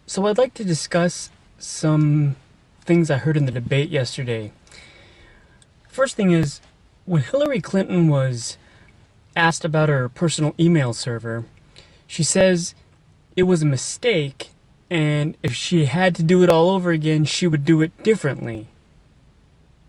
So I'd like to discuss some things I heard in the debate yesterday. First thing is, when Hillary Clinton was asked about her personal email server, she says it was a mistake, and if she had to do it all over again, she would do it differently.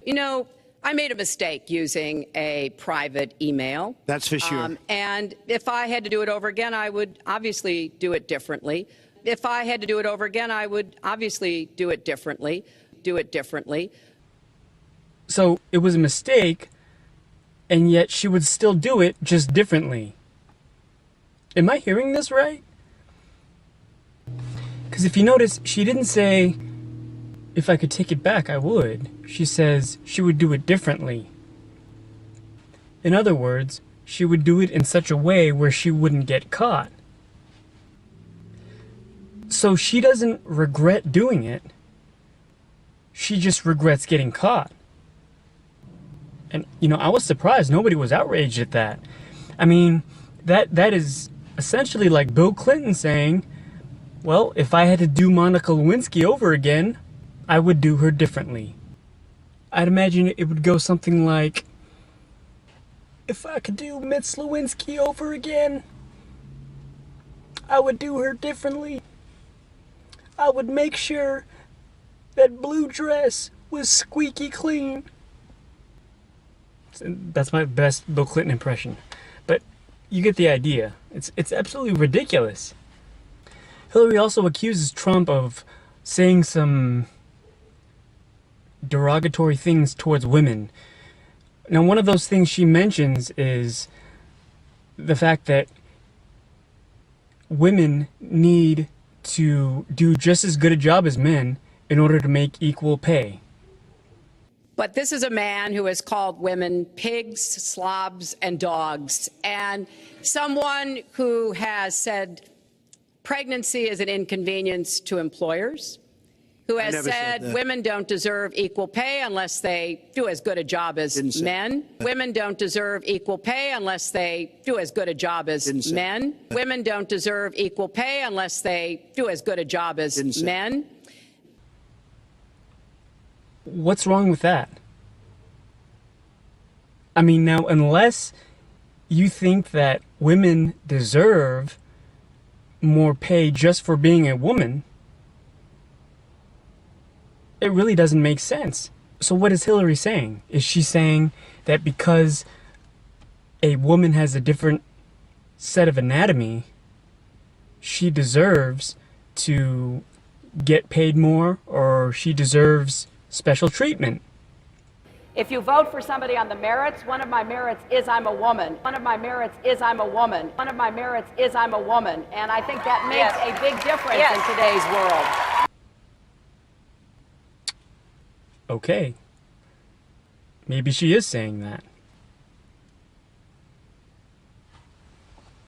You know, I made a mistake using a private email. That's for sure. And if I had to do it over again, I would obviously do it differently. If I had to do it over again, I would obviously do it differently. So it was a mistake, and yet she would still do it just differently. Am I hearing this right? Because if you notice, she didn't say, if I could take it back, I would. She says she would do it differently. In other words, she would do it in such a way where she wouldn't get caught. So she doesn't regret doing it. She just regrets getting caught. And, I was surprised nobody was outraged at that. I mean, that is essentially like Bill Clinton saying, well, if I had to do Monica Lewinsky over again, I would do her differently. I'd imagine it would go something like, if I could do Miss Lewinsky over again, I would do her differently. I would make sure that blue dress was squeaky clean. That's my best Bill Clinton impression. But you get the idea. It's absolutely ridiculous. Hillary also accuses Trump of saying some derogatory things towards women. Now, one of those things she mentions is the fact that women need to do just as good a job as men in order to make equal pay. But this is a man who has called women pigs, slobs, and dogs, and someone who has said pregnancy is an inconvenience to employers, who has said women don't deserve equal pay unless they do as good a job as men. Women don't deserve equal pay unless they do as good a job as men. Women don't deserve equal pay unless they do as good a job as men. What's wrong with that? I mean, now, unless you think that women deserve more pay just for being a woman, it really doesn't make sense. So what is Hillary saying? Is she saying that because a woman has a different set of anatomy, she deserves to get paid more, or she deserves special treatment? If you vote for somebody on the merits, one of my merits is I'm a woman. One of my merits is I'm a woman. One of my merits is I'm a woman. And I think that makes a big difference in today's world. Okay. Maybe she is saying that.